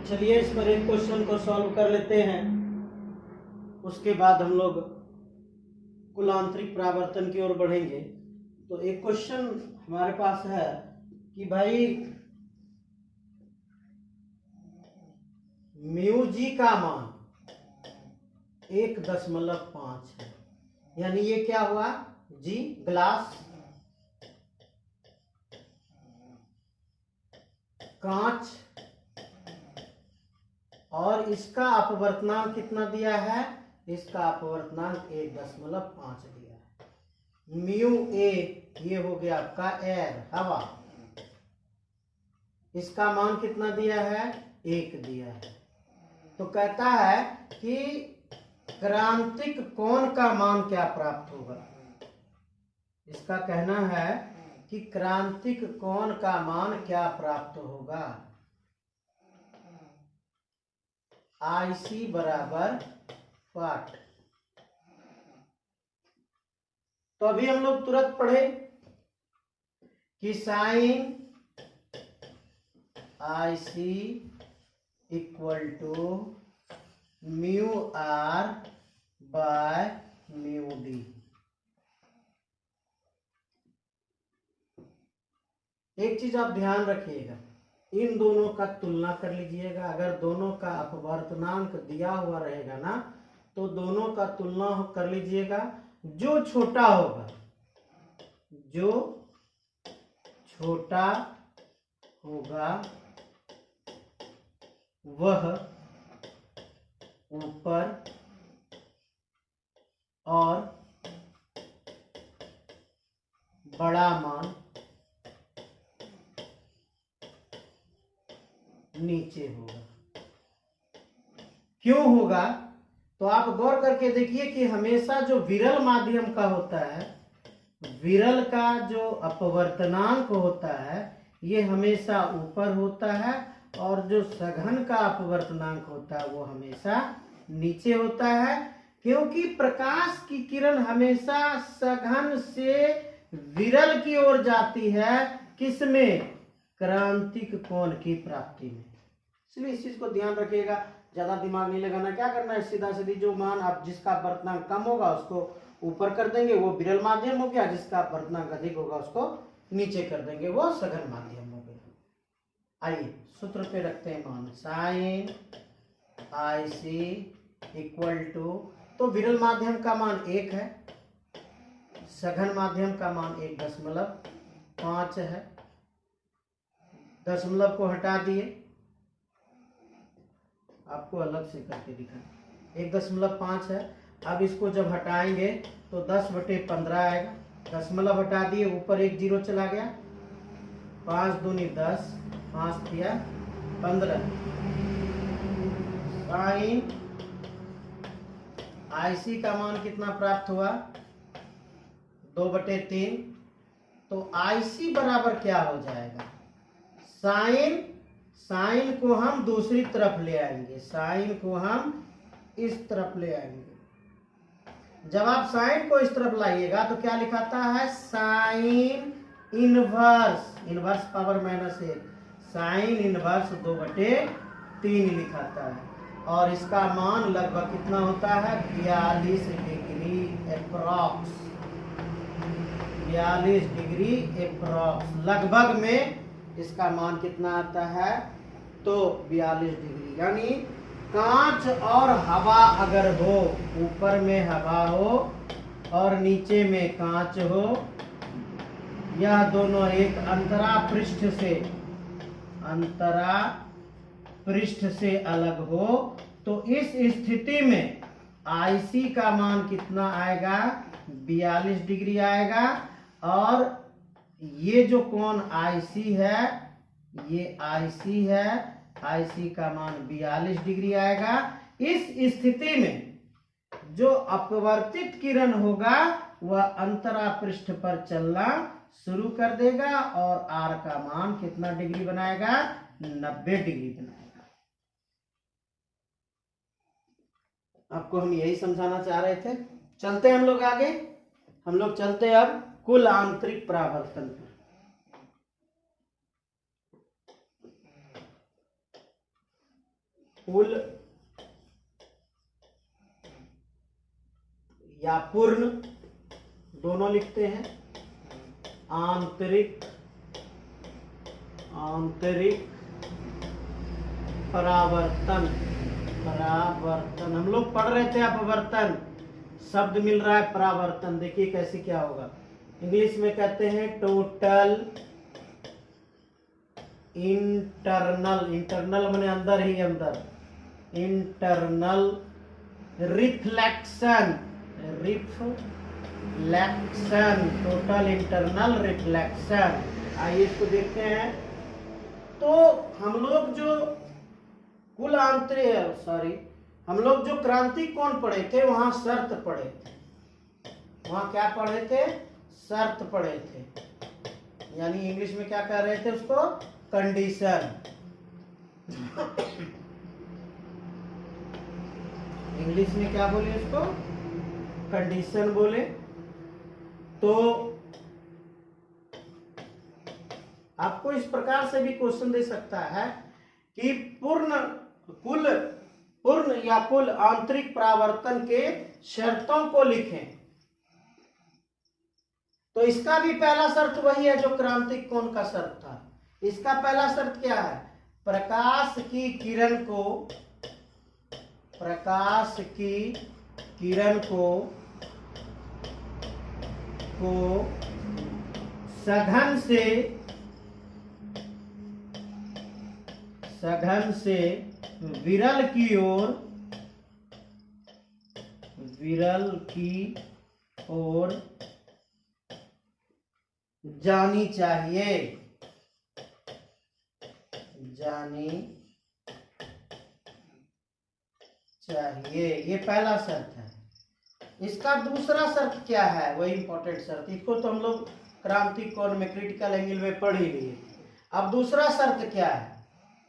चलिए इस पर एक क्वेश्चन को सॉल्व कर लेते हैं। उसके बाद हम लोग कुल आंतरिक परावर्तन की ओर बढ़ेंगे। तो एक क्वेश्चन हमारे पास है कि भाई म्यू जी का मान 1.5 है, यानी ये क्या हुआ जी, ग्लास, कांच, और इसका अपवर्तनांक कितना दिया है, इसका अपवर्तनांक 1.5 दिया है। म्यू ए ये हो गया आपका एयर, हवा, इसका मान कितना दिया है, 1 दिया है। तो कहता है कि क्रांतिक कोण का मान क्या प्राप्त होगा। इसका कहना है कि क्रांतिक कोण का मान क्या प्राप्त होगा। IC बराबर 60। तो अभी हम लोग तुरंत पढ़े कि sine IC equal to mu R by mu D. एक चीज आप ध्यान रखिएगा, इन दोनों का तुलना कर लीजिएगा। अगर दोनों का अपवर्तनांक दिया हुआ रहेगा ना, तो दोनों का तुलना कर लीजिएगा। जो छोटा होगा, जो छोटा होगा वह ऊपर और बड़ा मान नीचे होगा। क्यों होगा? तो आप गौर करके देखिए कि हमेशा जो विरल माध्यम का होता है, विरल का जो अपवर्तनांक होता है ये हमेशा ऊपर होता है, और जो सघन का अपवर्तनांक होता है वो हमेशा नीचे होता है। क्योंकि प्रकाश की किरण हमेशा सघन से विरल की ओर जाती है, किसमें? क्रांतिक कोण की प्राप्ति में। इसलिए इस चीज को ध्यान रखिएगा, ज्यादा दिमाग नहीं लगाना। क्या करना है, सीधा सीधी जो मान आप जिसका अपवर्तनांक कम होगा उसको ऊपर कर देंगे, वो विरल माध्यम हो गया। जिसका अपवर्तनांक अधिक होगा उसको नीचे कर देंगे, वो सघन माध्यम हो गया। आइए सूत्र पे रखते हैं मान, साइन IC इक्वल टू, तो विरल माध्यम का मान 1 है, सघन माध्यम का मान 1.5 है। दशमलव को हटा दिए, आपको अलग से करके दिखाएं। 1.5 है। अब इसको जब हटाएंगे तो 10/15 आएगा। दशमलव हटा दिए, ऊपर 1 0 चला गया। 5 दूनी 10, 5 दिया 15। साइन IC का मान कितना प्राप्त हुआ, 2/3। तो IC बराबर क्या हो जाएगा, साइन को हम दूसरी तरफ ले आएंगे, साइन को हम इस तरफ ले आएंगे। जब आप साइन को इस तरफ लाइएगा तो क्या लिखाता है, sine inverse power -1, sine inverse 2/3 लिखाता है। और इसका मान लगभग कितना होता है, 42 डिग्री अप्रॉक्स, 42 डिग्री अप्रॉक्स लगभग में इसका मान कितना आता है, तो 42 डिग्री। यानी कांच और हवा अगर हो, ऊपर में हवा हो और नीचे में कांच हो, यह दोनों एक अंतरा पृष्ठ से अलग हो, तो इस स्थिति में IC का मान कितना आएगा, 42 डिग्री आएगा। और ये जो कोण IC है, ये IC है, IC का मान 42 डिग्री आएगा। इस स्थिति में जो अपवर्तित किरण होगा वह अंतरा पृष्ठ पर चलना शुरू कर देगा और R का मान कितना डिग्री बनाएगा, 90 डिग्री बनाएगा। आपको हम यही समझाना चाह रहे थे। चलते हैं हम लोग आगे, हम लोग चलते हैं अब कुल आंतरिक परावर्तन पर। कुल या पूर्ण दोनों लिखते हैं। आंतरिक परावर्तन हम लोग पढ़ रहे थे अपवर्तन, शब्द मिल रहा है परावर्तन। देखिए कैसे क्या होगा। इंग्लिश में कहते हैं टोटल इंटरनल माने अंदर ही अंदर, internal reflection, total internal reflection. आइए इसको देखते हैं। तो हम लोग जो हम लोग जो क्रांति कोण पढ़े थे वहां शर्त पढ़े थे। वहां क्या पढ़े थे? शर्त पढ़े थे, यानी इंग्लिश में क्या कह रहे थे उसको? कंडीशन। इंग्लिश में क्या बोले उसको? कंडीशन बोले। तो आपको इस प्रकार से भी क्वेश्चन दे सकता है कि पूर्ण या कुल आंतरिक परावर्तन के शर्तों को लिखें। तो इसका भी पहला शर्त वही है जो क्रांतिक कोण का शर्त था। इसका पहला शर्त क्या है? प्रकाश की किरण को सघन से विरल की ओर जानी चाहिए। ये पहला शर्त है। इसका दूसरा शर्त क्या है? वही इंपॉर्टेंट शर्त, इसको तो हम लोग क्रांतिक कोण में क्रिटिकल एंगल में पढ़ ही लिए। अब दूसरा शर्त क्या है?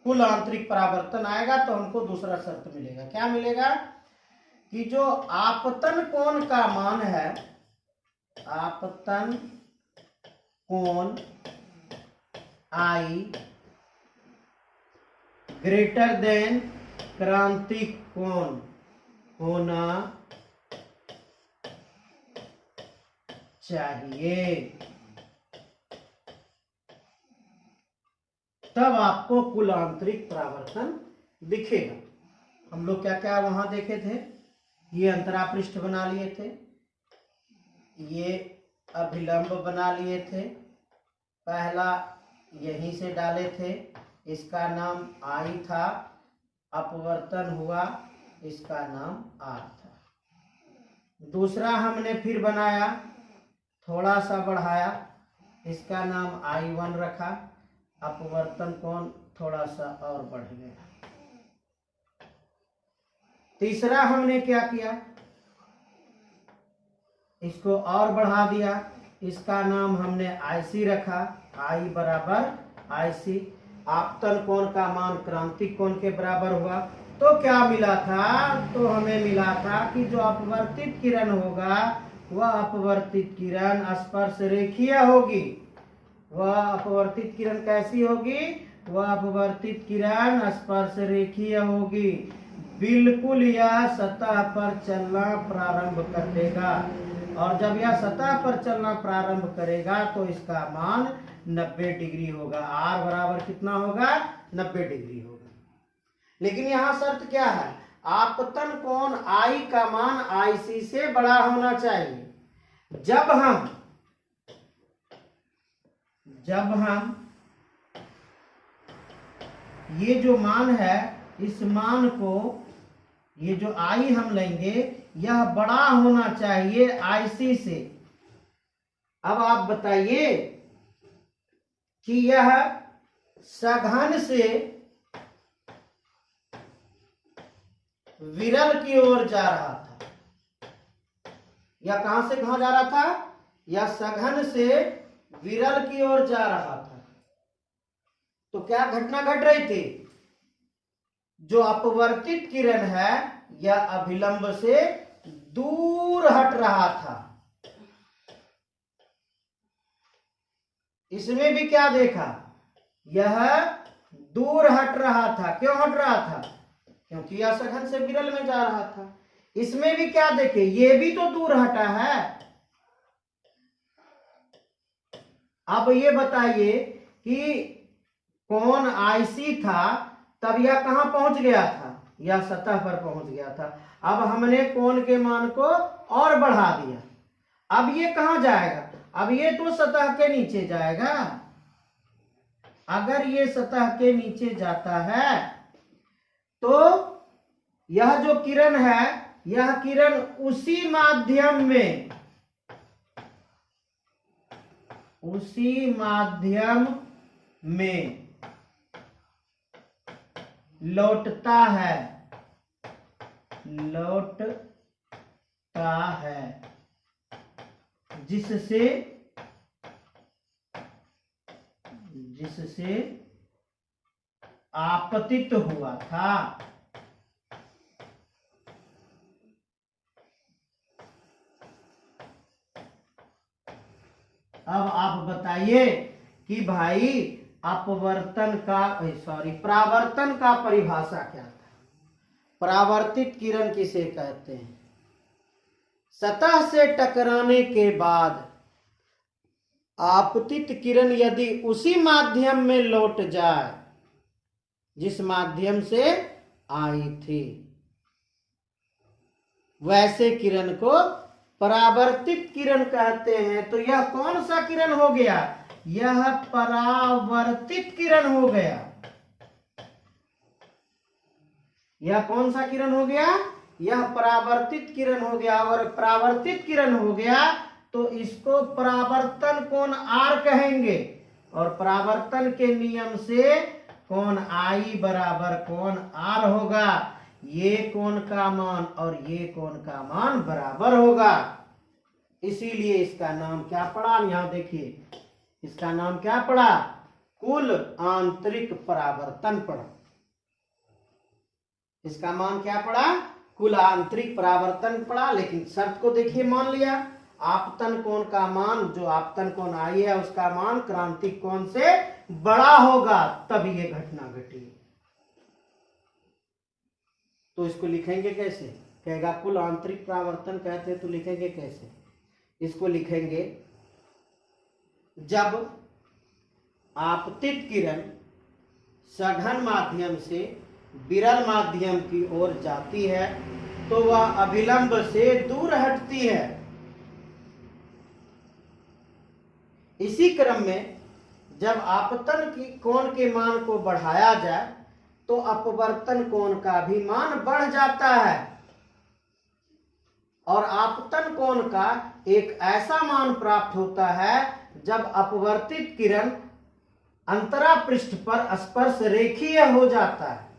कुल आंतरिक परावर्तन आएगा तो हमको दूसरा शर्त मिलेगा। क्या मिलेगा? कि जो आपतन कोण का मान है, आपतन कोण I ग्रेटर देन क्रांतिक कोण होना चाहिए, तब आपको कुल आंतरिक परावर्तन दिखेगा। हम लोग क्या क्या वहां देखे थे? ये अंतरा पृष्ठ बना लिए थे, ये अभिलंब बना लिए थे, पहला यहीं से डाले थे, इसका नाम I था, अपवर्तन हुआ, इसका नाम R था। दूसरा हमने फिर बनाया, थोड़ा सा बढ़ाया, इसका नाम I1 रखा, अपवर्तन कोण थोड़ा सा और बढ़ गया। तीसरा हमने क्या किया? इसको और बढ़ा दिया, इसका नाम हमने IC रखा, I बराबर IC। आपतन कोण का मान क्रांतिक कोण के बराबर हुआ। तो क्या मिला था? तो हमें मिला था कि जो अपवर्तित किरण होगा वह अपवर्तित किरण स्पर्श रेखीय होगी। वह अपवर्तित किरण कैसी होगी? वह अपवर्तित किरण स्पर्श रेखीय होगी। बिल्कुल यह सतह पर चलना प्रारंभ कर देगा, और जब यह सतह पर चलना प्रारंभ करेगा तो इसका मान 90 डिग्री होगा। R बराबर कितना होगा? 90 डिग्री होगा। लेकिन यहाँ शर्त क्या है? आपतन कोण I का मान IC से बड़ा होना चाहिए। जब हम ये जो मान है, इस मान को, ये जो I हम लेंगे, यह बड़ा होना चाहिए IC से। अब आप बताइए कि यह सघन से विरल की ओर जा रहा था, या कहां से कहां जा रहा था? या सघन से विरल की ओर जा रहा था। तो क्या घटना घट रही थी? जो अपवर्तित किरण है यह अभिलंब से दूर हट रहा था। इसमें भी क्या देखा? यह दूर हट रहा था। क्यों हट रहा था? क्योंकि यह सघन से विरल में जा रहा था। इसमें भी क्या देखे, ये भी तो दूर हटा है। अब ये बताइए कि कोण आईसी था, तब यह कहां पहुंच गया था, यह सतह पर पहुंच गया था। अब हमने कोण के मान को और बढ़ा दिया। अब ये कहां जाएगा, अब ये तो सतह के नीचे जाएगा। अगर ये सतह के नीचे जाता है तो यह जो किरण है, यह किरण उसी माध्यम में लौटता है जिससे आपतित हुआ था। अब आप बताइए कि भाई परावर्तन का परिभाषा क्या था। परावर्तित किरण किसे कहते हैं? सतह से टकराने के बाद आपतित किरण यदि उसी माध्यम में लौट जाए जिस माध्यम से आई थी, वैसे किरण को परावर्तित किरण कहते हैं। तो यह कौन सा किरण हो गया? यह परावर्तित किरण हो गया। यह कौन सा किरण हो गया? यह परावर्तित किरण हो गया। और परावर्तित किरण हो गया तो इसको परावर्तन कोण आर कहेंगे। और परावर्तन के नियम से कोण आई बराबर कोण आर होगा। ये कोण का मान और ये कोण का मान बराबर होगा। इसीलिए इसका नाम क्या पड़ा? यहां देखिए, इसका नाम क्या पड़ा? कुल आंतरिक परावर्तन पड़ा। इसका मान क्या पड़ा? कुल आंतरिक परावर्तन पड़ा। लेकिन शर्त को देखिए, मान लिया आपतन कोण का मान, जो आपतन कोण आई है उसका मान क्रांतिक कोण से बड़ा होगा, तब ये घटना घटी। तो इसको लिखेंगे कैसे? कहेगा कुल आंतरिक परावर्तन कहते हैं, तो लिखेंगे कैसे? इसको लिखेंगे, जब आपतित किरण सघन माध्यम से विरल माध्यम की ओर जाती है तो वह अभिलंब से दूर हटती है। इसी क्रम में जब आपतन की कोण के मान को बढ़ाया जाए तो अपवर्तन कोण का भी मान बढ़ जाता है। और आपतन कोण का एक ऐसा मान प्राप्त होता है जब अपवर्तित किरण अंतरा पृष्ठ पर स्पर्श रेखीय हो जाता है।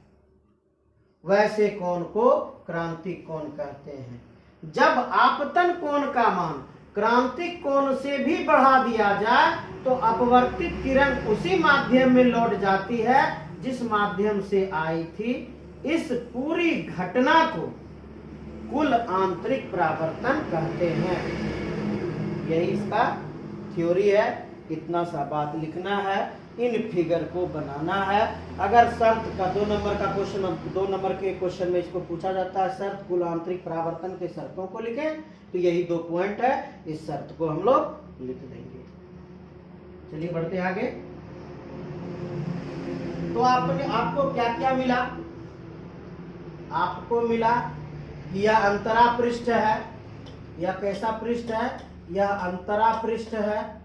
वैसे कोण को क्रांतिक कोण कहते हैं। जब आपतन कोण का मान क्रांतिक कोण से भी बढ़ा दिया जाए तो अपवर्तित किरण उसी माध्यम में लौट जाती है जिस माध्यम से आई थी। इस पूरी घटना को कुल आंतरिक परावर्तन कहते हैं। यही इसका थ्योरी है। इतना सा बात लिखना है, इन फिगर को बनाना है। अगर शर्त का 2 नंबर का क्वेश्चन, 2 नंबर के क्वेश्चन में इसको पूछा जाता है, शर्त कुल आंतरिक परावर्तन के शर्तों को लिखें, तो यही 2 पॉइंट है। इस शर्त को हम लोग लिख देंगे। चलिए बढ़ते आगे। तो आपको क्या क्या मिला? आपको मिला कि यह अंतरा पृष्ठ है। यह कैसा पृष्ठ है? यह अंतरा पृष्ठ है।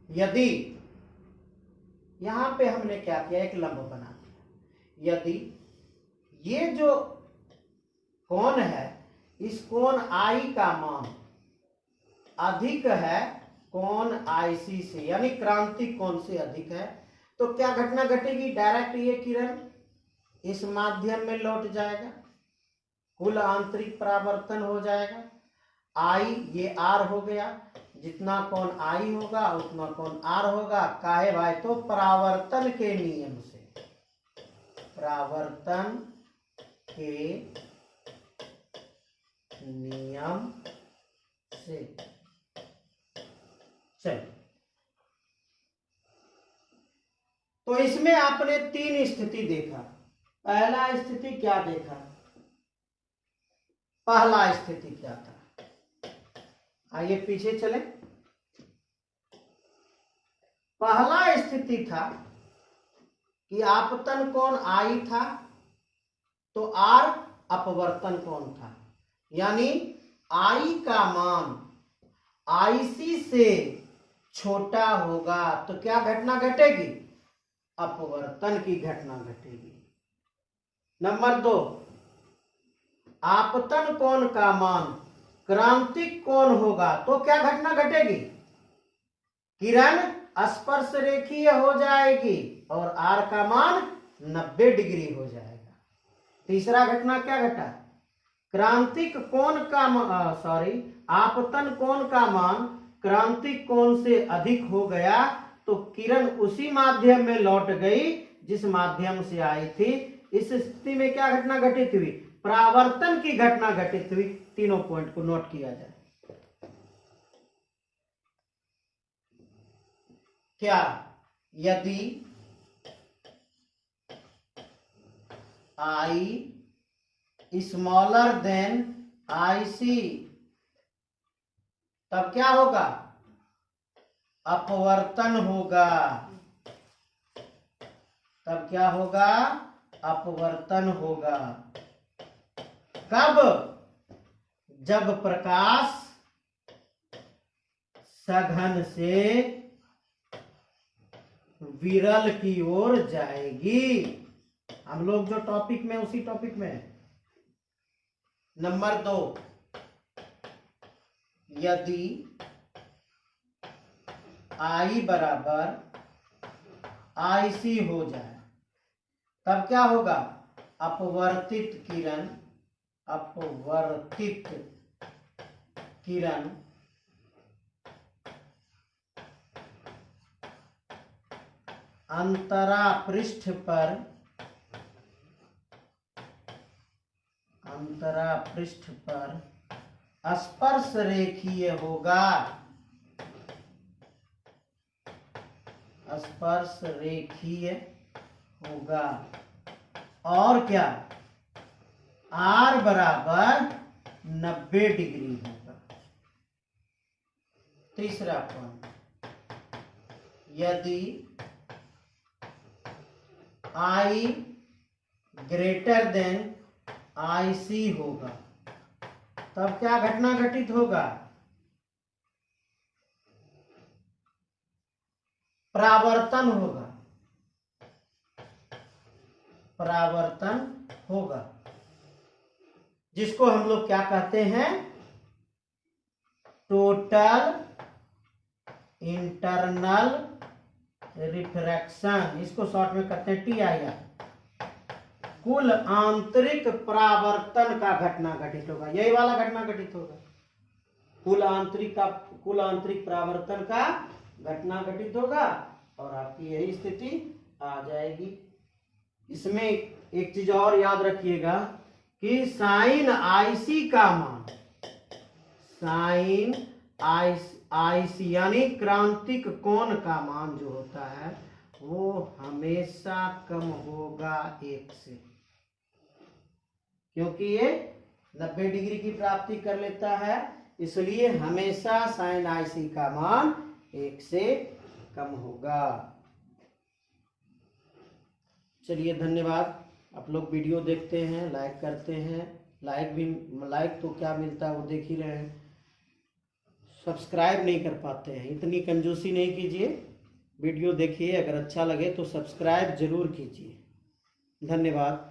यदि यहां पे हमने क्या किया, एक लंब बना दिया। यदि ये जो कोण है, इस कोण आई का मान अधिक है कोण आईसी से, यानी क्रांतिक कोण से अधिक है, तो क्या घटना घटेगी? डायरेक्ट ये किरण इस माध्यम में लौट जाएगा, कुल आंतरिक परावर्तन हो जाएगा। आई ये आर हो गया, जितना कोण आई होगा उतना कोण आर होगा। काहे भाई? तो परावर्तन के नियम से, परावर्तन के नियम से। चलिए तो इसमें आपने 3 स्थिति देखा। पहला स्थिति क्या देखा? पहला स्थिति क्या था? आइए पीछे चले। पहला स्थिति था कि आपतन कोण आई था तो आर अपवर्तन कोण था, यानी आई का मान आईसी से छोटा होगा तो क्या घटना घटेगी? अपवर्तन की घटना घटेगी। नंबर 2, आपतन कोण का मान क्रांतिक कोण होगा तो क्या घटना घटेगी? किरण स्पर्श रेखीय हो जाएगी और आर का मान 90 डिग्री हो जाएगा। तीसरा घटना क्या घटा? क्रांतिक कोण का आपतन कोण का मान क्रांतिक कोण से अधिक हो गया तो किरण उसी माध्यम में लौट गई जिस माध्यम से आई थी। इस स्थिति में क्या घटना घटित हुई? परावर्तन की घटना घटित हुई। तीनों पॉइंट को नोट किया जाए। क्या? यदि आई स्मॉलर देन आईसी तब क्या होगा? अपवर्तन होगा। तब क्या होगा? अपवर्तन होगा। कब? जब प्रकाश सघन से विरल की ओर जाएगी। हम लोग जो टॉपिक में उसी टॉपिक में। नंबर 2, यदि आई बराबर आईसी हो जाए तब क्या होगा? अपवर्तित किरण अंतरा पृष्ठ पर स्पर्श रेखीय होगा। स्पर्श रेखीय होगा। और क्या? आर बराबर 90 डिग्री होगा। तीसरा पॉइंट, यदि आई ग्रेटर देन आईसी होगा तब क्या घटना घटित होगा? परावर्तन होगा। परावर्तन होगा, जिसको हम लोग क्या कहते हैं? Total internal refraction. इसको शॉर्ट में कहते हैं TIR। कुल आंतरिक परावर्तन का घटना घटित होगा। यही वाला घटना घटित होगा। कुल आंतरिक परावर्तन का घटना घटित होगा और आपकी यही स्थिति आ जाएगी। इसमें एक चीज और याद रखिएगा कि साइन आईसी का मान, साइन आईसी यानी क्रांतिक कोण का मान जो होता है वो हमेशा कम होगा 1 से, क्योंकि ये 90 डिग्री की प्राप्ति कर लेता है, इसलिए हमेशा साइन आईसी का मान 1 से कम होगा। चलिए धन्यवाद। आप लोग वीडियो देखते हैं, लाइक करते हैं। लाइक तो क्या मिलता है वो देख ही रहे हैं। सब्सक्राइब नहीं कर पाते हैं, इतनी कंजूसी नहीं कीजिए। वीडियो देखिए, अगर अच्छा लगे तो सब्सक्राइब जरूर कीजिए। धन्यवाद।